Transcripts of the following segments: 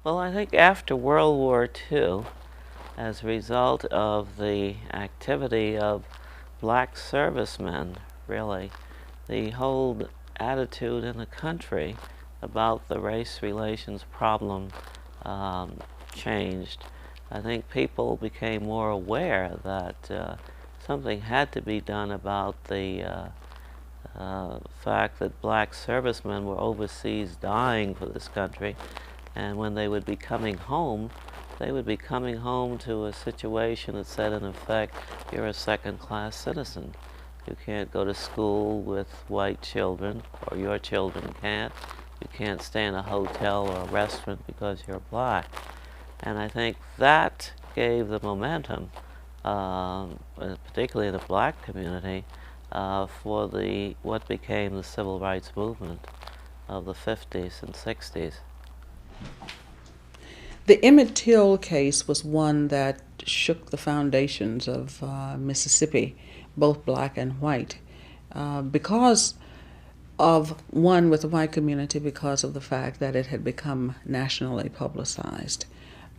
Well, I think after World War II, as a result of the activity of black servicemen, really, the whole attitude in the country about the race relations problem um, changed. I think people became more aware that something had to be done about the fact that black servicemen were overseas dying for this country, and when they would be coming home, they would be coming home to a situation that said, in effect, you're a second-class citizen. You can't go to school with white children, or your children can't. You can't stay in a hotel or a restaurant because you're black. And I think that gave the momentum, particularly in the black community, for what became the civil rights movement of the 50s and 60s. The Emmett Till case was one that shook the foundations of Mississippi, both black and white, because of one with the white community, because of the fact that it had become nationally publicized.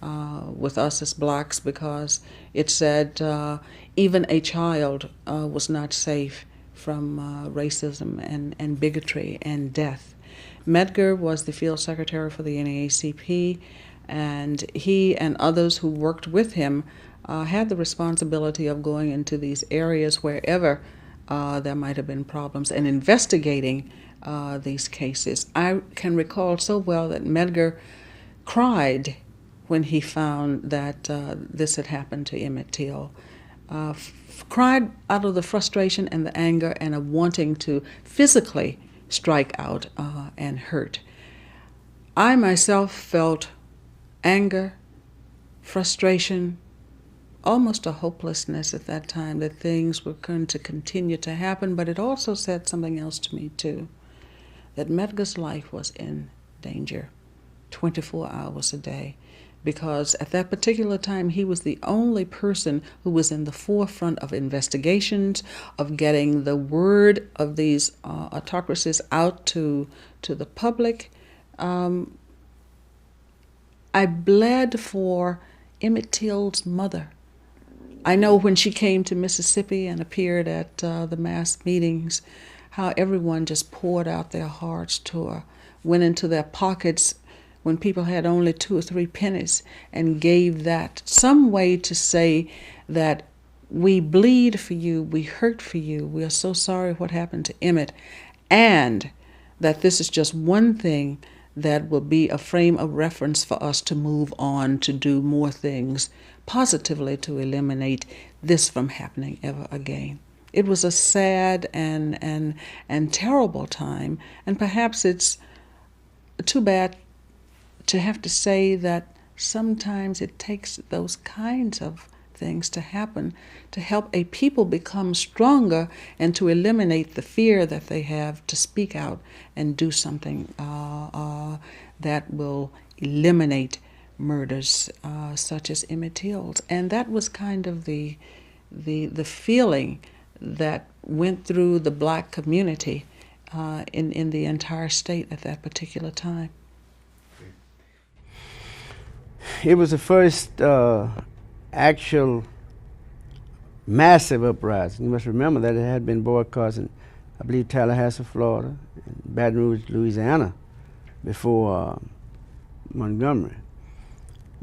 With us as blacks, because it said even a child was not safe from racism and bigotry and death. Medgar was the field secretary for the NAACP, and he and others who worked with him had the responsibility of going into these areas wherever there might have been problems and investigating these cases. I can recall so well that Medgar cried when he found that this had happened to Emmett Till. Cried out of the frustration and the anger and of wanting to physically strike out and hurt. I myself felt anger, frustration, almost a hopelessness at that time that things were going to continue to happen, but it also said something else to me too, that Medgar's life was in danger 24 hours a day, because at that particular time he was the only person who was in the forefront of investigations, of getting the word of these autocracies out to the public. I bled for Emmett Till's mother. I know when she came to Mississippi and appeared at the mass meetings, how everyone just poured out their hearts to her, went into their pockets when people had only 2 or 3 pennies and gave that, some way to say that we bleed for you, we hurt for you, we are so sorry what happened to Emmett, and that this is just one thing that will be a frame of reference for us to move on to do more things positively to eliminate this from happening ever again. It was a sad and terrible time, and perhaps it's too bad to have to say that sometimes it takes those kinds of things to happen to help a people become stronger and to eliminate the fear that they have to speak out and do something that will eliminate murders such as Emmett Till's. And that was kind of the feeling that went through the black community in the entire state at that particular time. It was the first actual massive uprising. You must remember that it had been boycotts in, I believe, Tallahassee, Florida, and Baton Rouge, Louisiana, before Montgomery.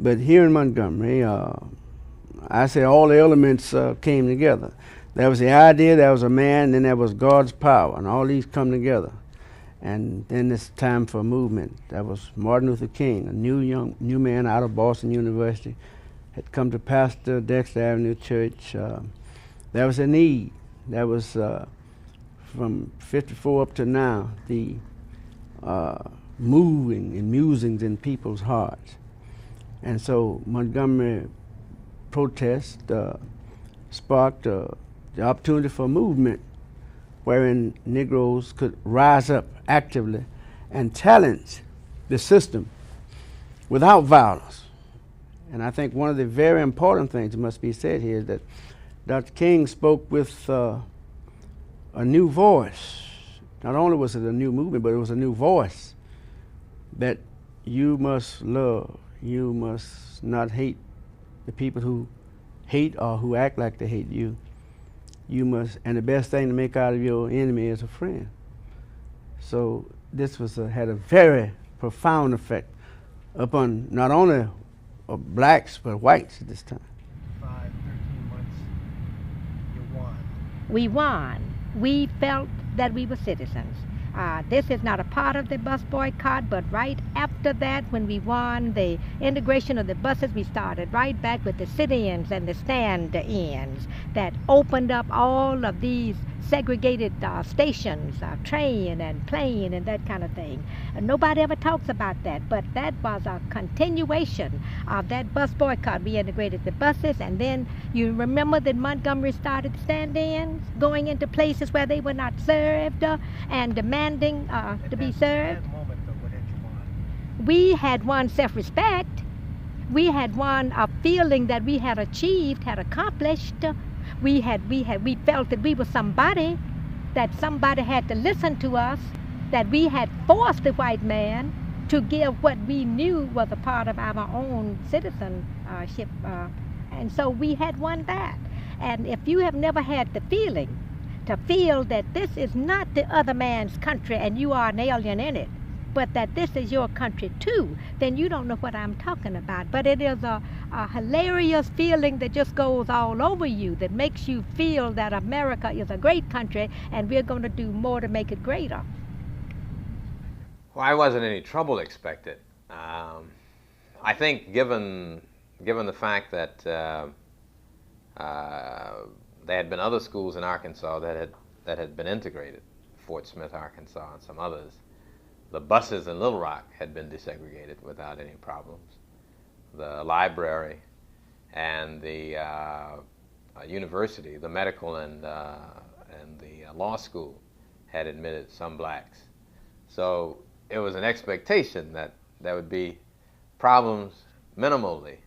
But here in Montgomery, I say all the elements came together. There was the idea, there was a man, then there was God's power, and all these come together. And then it's time for a movement. That was Martin Luther King, a new man out of Boston University, had come to pastor Dexter Avenue Church. There was a need. That was from 54 up to now, the moving and musings in people's hearts. And so Montgomery protest sparked the opportunity for a movement wherein Negroes could rise up actively and challenge the system without violence. And I think one of the very important things that must be said here is that Dr. King spoke with a new voice. Not only was it a new movement, but it was a new voice that you must love You must not hate the people who hate or who act like they hate you. You must, and the best thing to make out of your enemy is a friend. So this had a very profound effect upon not only blacks but whites at this time. 13 months, you won. We won. We felt that we were citizens. This is not a part of the bus boycott, but right after that, when we won the integration of the buses, we started right back with the sit-ins and the stand-ins that opened up all of these segregated stations, train and plane and that kind of thing. Nobody ever talks about that, but that was a continuation of that bus boycott. We integrated the buses, and then you remember that Montgomery started stand-ins, going into places where they were not served and demanding to be served. At that moment, though, what had you won? We had won self-respect. We had won a feeling that we had achieved, had accomplished. We felt that we were somebody, that somebody had to listen to us, that we had forced the white man to give what we knew was a part of our own citizenship. And so we had won that. And if you have never had the feeling, to feel that this is not the other man's country and you are an alien in it, but that this is your country too, then you don't know what I'm talking about. But it is a hilarious feeling that just goes all over you, that makes you feel that America is a great country and we're going to do more to make it greater. Well, I wasn't any trouble expected. I think given the fact that there had been other schools in Arkansas that had been integrated, Fort Smith, Arkansas, and some others. The buses in Little Rock had been desegregated without any problems. The library and the university, the medical and the law school had admitted some blacks. So it was an expectation that there would be problems minimally,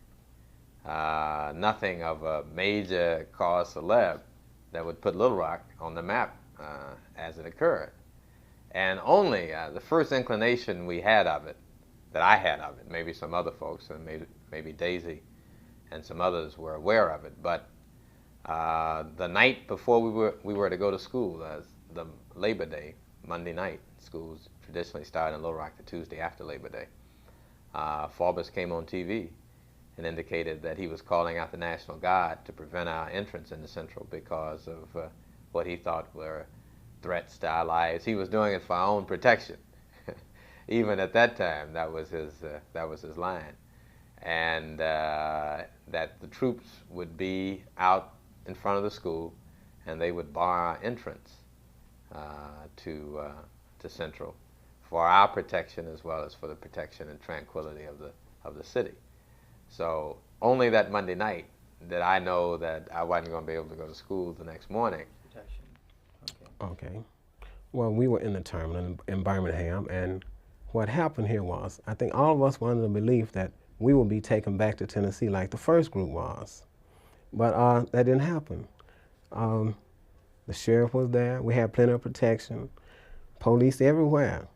nothing of a major cause célèbre that would put Little Rock on the map as it occurred. And only the first inclination we had of it, that I had of it, maybe some other folks, and maybe Daisy and some others were aware of it, but the night before we were to go to school, the Labor Day, Monday night, schools traditionally start in Little Rock the Tuesday after Labor Day. Forbes came on TV and indicated that he was calling out the National Guard to prevent our entrance into Central because of what he thought were threats to our lives. He was doing it for our own protection. Even at that time, that was his line, and that the troops would be out in front of the school, and they would bar our entrance to Central for our protection as well as for the protection and tranquility of the city. So only that Monday night did I know that I wasn't going to be able to go to school the next morning. Okay. Well, we were in the terminal in Birmingham, and what happened here was, I think all of us were under the belief that we would be taken back to Tennessee like the first group was. But that didn't happen. The sheriff was there. We had plenty of protection. Police everywhere.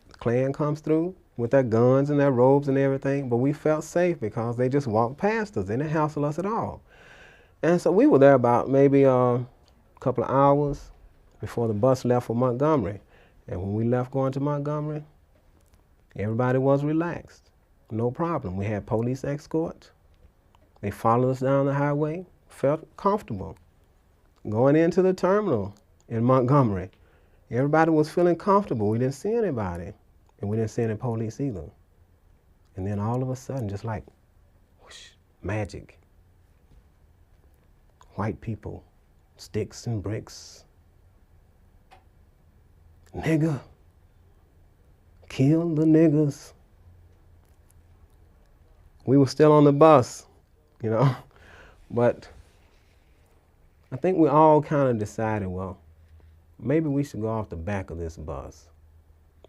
The Klan comes through with their guns and their robes and everything, but we felt safe because they just walked past us. They didn't hassle us at all. And so we were there about maybe a couple of hours before the bus left for Montgomery. And when we left going to Montgomery, everybody was relaxed. No problem. We had police escort. They followed us down the highway, felt comfortable. Going into the terminal in Montgomery, everybody was feeling comfortable. We didn't see anybody, and we didn't see any police either. And then all of a sudden, just like whoosh, magic, white people, sticks and bricks, nigger, kill the niggers. We were still on the bus, you know, but I think we all kind of decided, well, maybe we should go off the back of this bus,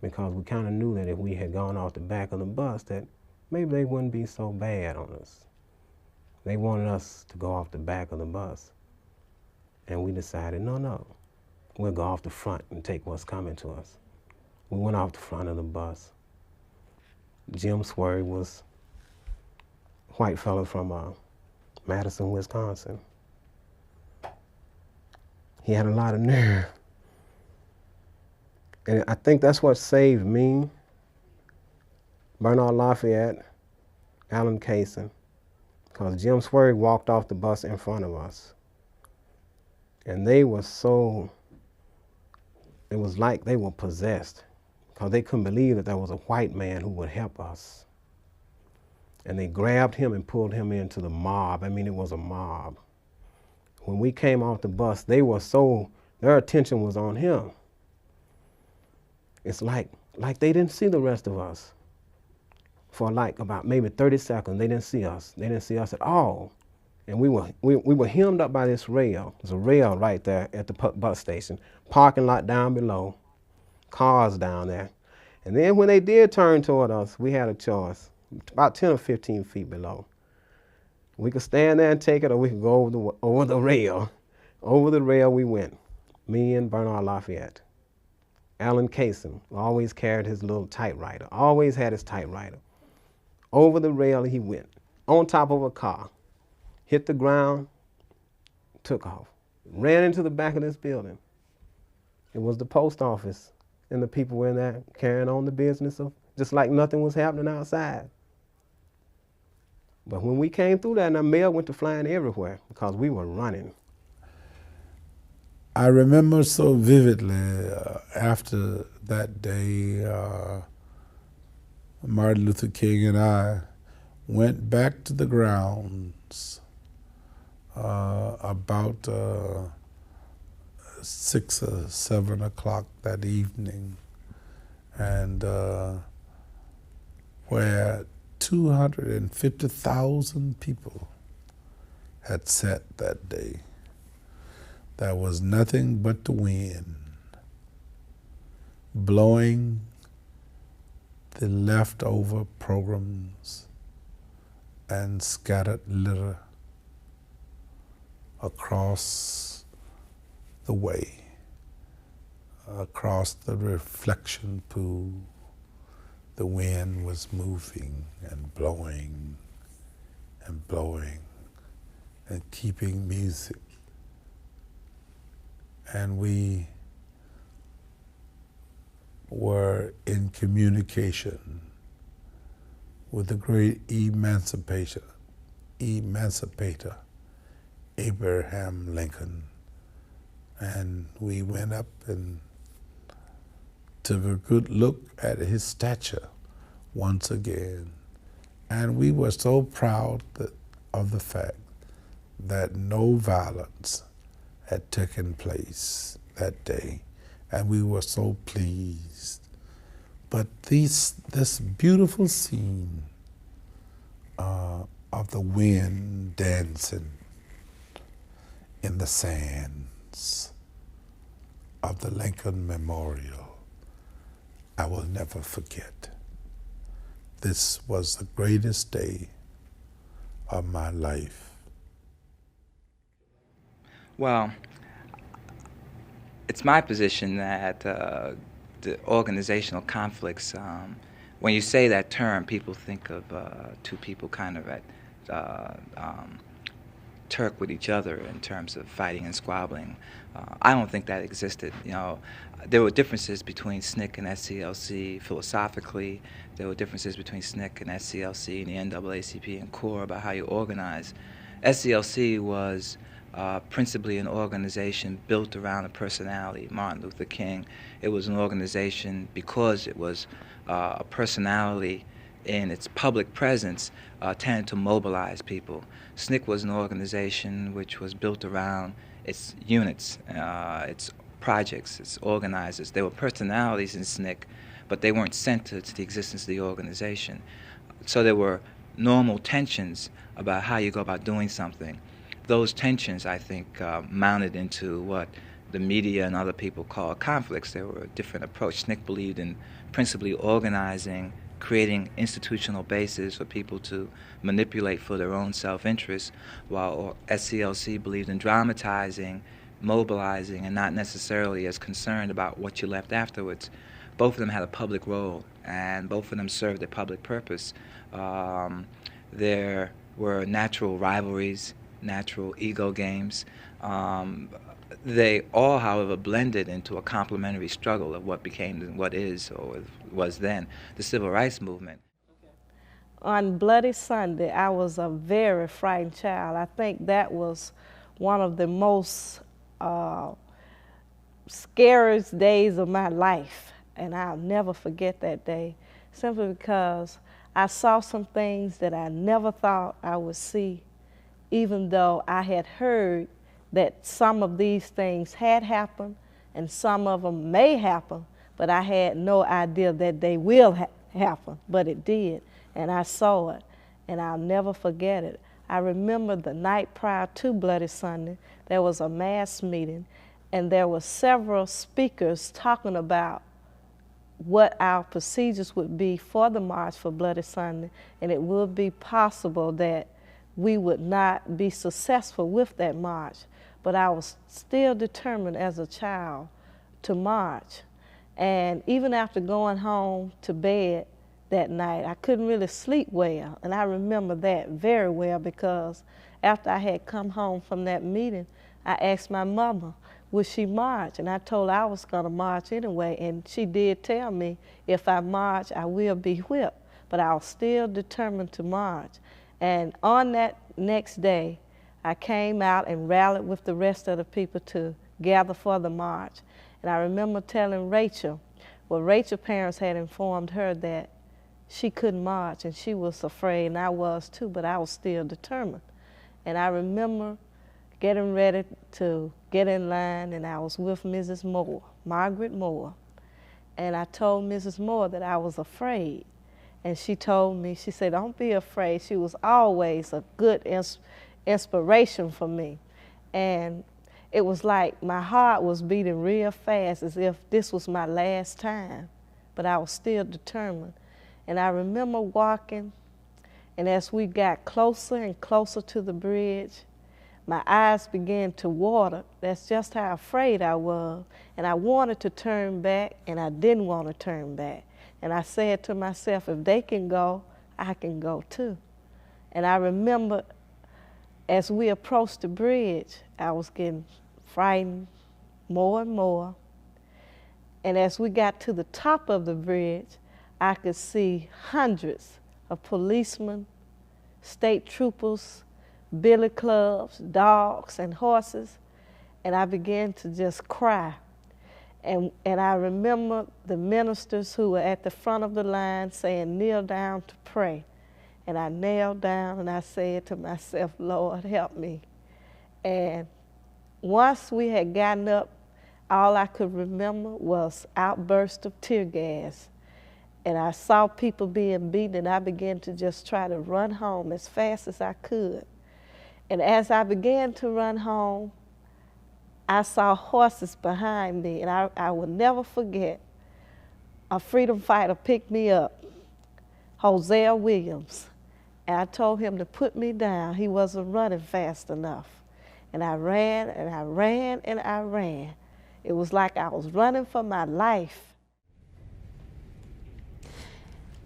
because we kind of knew that if we had gone off the back of the bus, that maybe they wouldn't be so bad on us. They wanted us to go off the back of the bus. And we decided, no, we'll go off the front and take what's coming to us. We went off the front of the bus. Jim Swery was white fellow from Madison, Wisconsin. He had a lot of nerve. And I think that's what saved me, Bernard Lafayette, Alan Kaysen, because Jim Swerg walked off the bus in front of us. And they were so, it was like they were possessed, because they couldn't believe that there was a white man who would help us. And they grabbed him and pulled him into the mob. I mean, it was a mob. When we came off the bus, they were so, their attention was on him. It's like they didn't see the rest of us. For like about maybe 30 seconds, they didn't see us. They didn't see us at all. And we were hemmed up by this rail. There's a rail right there at the bus station. Parking lot down below. Cars down there. And then when they did turn toward us, we had a choice. About 10 or 15 feet below. We could stand there and take it, or we could go over the rail. Over the rail we went. Me and Bernard Lafayette. Alan Kaysen always carried his little typewriter. Always had his typewriter. Over the rail he went. On top of a car. Hit the ground. Took off. Ran into the back of this building. It was the post office. And the people were in there carrying on the business of just like nothing was happening outside. But when we came through that, and the mail went to flying everywhere because we were running. I remember so vividly after that day, Martin Luther King and I went back to the grounds about 6 or 7 o'clock that evening, and where 250,000 people had sat that day. There was nothing but the wind blowing the leftover programs and scattered litter across the way, across the reflection pool. The wind was moving and blowing and blowing and keeping music. And we were in communication with the great emancipator Abraham Lincoln. And we went up and took a good look at his statue once again. And we were so proud of the fact that no violence had taken place that day. And we were so pleased. But this beautiful scene of the wind dancing in the sands of the Lincoln Memorial, I will never forget. This was the greatest day of my life. Well, it's my position that the organizational conflicts, when you say that term, people think of two people kind of at Turk with each other in terms of fighting and squabbling. I don't think that existed. You know, there were differences between SNCC and SCLC philosophically. There were differences between SNCC and SCLC and the NAACP and CORE about how you organize. SCLC was principally an organization built around a personality, Martin Luther King. It was an organization because it was a personality in its public presence tended to mobilize people. SNCC was an organization which was built around its units, its projects, its organizers. There were personalities in SNCC, but they weren't centered to the existence of the organization. So there were normal tensions about how you go about doing something. Those tensions, I think, mounted into what the media and other people call conflicts. There were a different approach. SNCC believed in principally organizing, creating institutional bases for people to manipulate for their own self-interest, while SCLC believed in dramatizing, mobilizing, and not necessarily as concerned about what you left afterwards. Both of them had a public role, and both of them served a public purpose. Their were natural rivalries, natural ego games. They all, however, blended into a complementary struggle of what became, what is, or was then, the civil rights movement. On Bloody Sunday, I was a very frightened child. I think that was one of the most scariest days of my life, and I'll never forget that day, simply because I saw some things that I never thought I would see, even though I had heard that some of these things had happened and some of them may happen, but I had no idea that they will happen, but it did, and I saw it, and I'll never forget it. I remember the night prior to Bloody Sunday, there was a mass meeting, and there were several speakers talking about what our procedures would be for the March for Bloody Sunday, and it would be possible that we would not be successful with that march. But I was still determined as a child to march. And even after going home to bed that night, I couldn't really sleep well. And I remember that very well, because after I had come home from that meeting, I asked my mother, would she march? And I told her I was going to march anyway. And she did tell me, if I march, I will be whipped. But I was still determined to march. And on that next day, I came out and rallied with the rest of the people to gather for the march. And I remember telling Rachel, well, Rachel's parents had informed her that she couldn't march, and she was afraid, and I was too, but I was still determined. And I remember getting ready to get in line, and I was with Mrs. Moore, Margaret Moore. And I told Mrs. Moore that I was afraid. And she told me, she said, don't be afraid. She was always a good inspiration for me. And it was like my heart was beating real fast, as if this was my last time, but I was still determined. And I remember walking, and as we got closer and closer to the bridge, my eyes began to water. That's just how afraid I was. And I wanted to turn back, and I didn't want to turn back. And I said to myself, if they can go, I can go too. And I remember as we approached the bridge, I was getting frightened more and more. And as we got to the top of the bridge, I could see hundreds of policemen, state troopers, billy clubs, dogs, and horses. And I began to just cry. And I remember the ministers who were at the front of the line saying, kneel down to pray. And I knelt down and I said to myself, Lord, help me. And once we had gotten up, all I could remember was outbursts of tear gas. And I saw people being beaten, and I began to just try to run home as fast as I could. And as I began to run home, I saw horses behind me, and I will never forget, a freedom fighter picked me up, Hosea Williams, and I told him to put me down. He wasn't running fast enough. And I ran, and I ran, and I ran. It was like I was running for my life.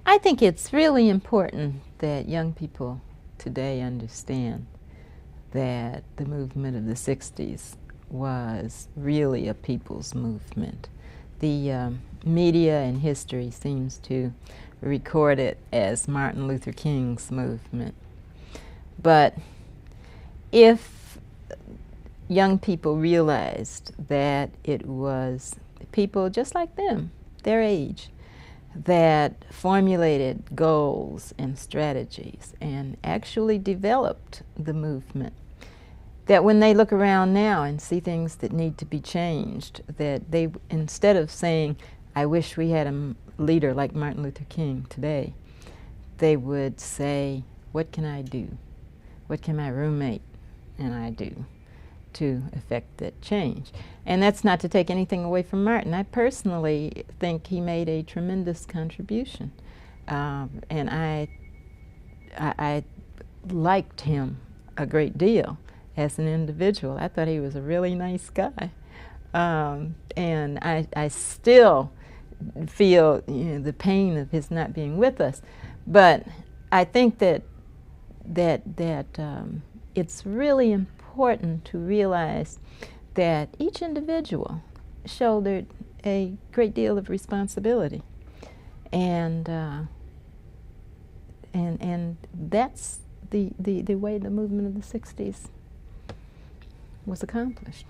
I think it's really important that young people today understand that the movement of the 60s was really a people's movement. The media and history seems to record it as Martin Luther King's movement. But if young people realized that it was people just like them, their age, that formulated goals and strategies and actually developed the movement, that when they look around now and see things that need to be changed, that they, instead of saying, I wish we had a leader like Martin Luther King today, they would say, what can I do? What can my roommate and I do to affect that change? And that's not to take anything away from Martin. I personally think he made a tremendous contribution. And I liked him a great deal as an individual. I thought he was a really nice guy. And I still feel the pain of his not being with us. But I think that it's really important to realize that each individual shouldered a great deal of responsibility, and that's the way the movement of the '60s was accomplished.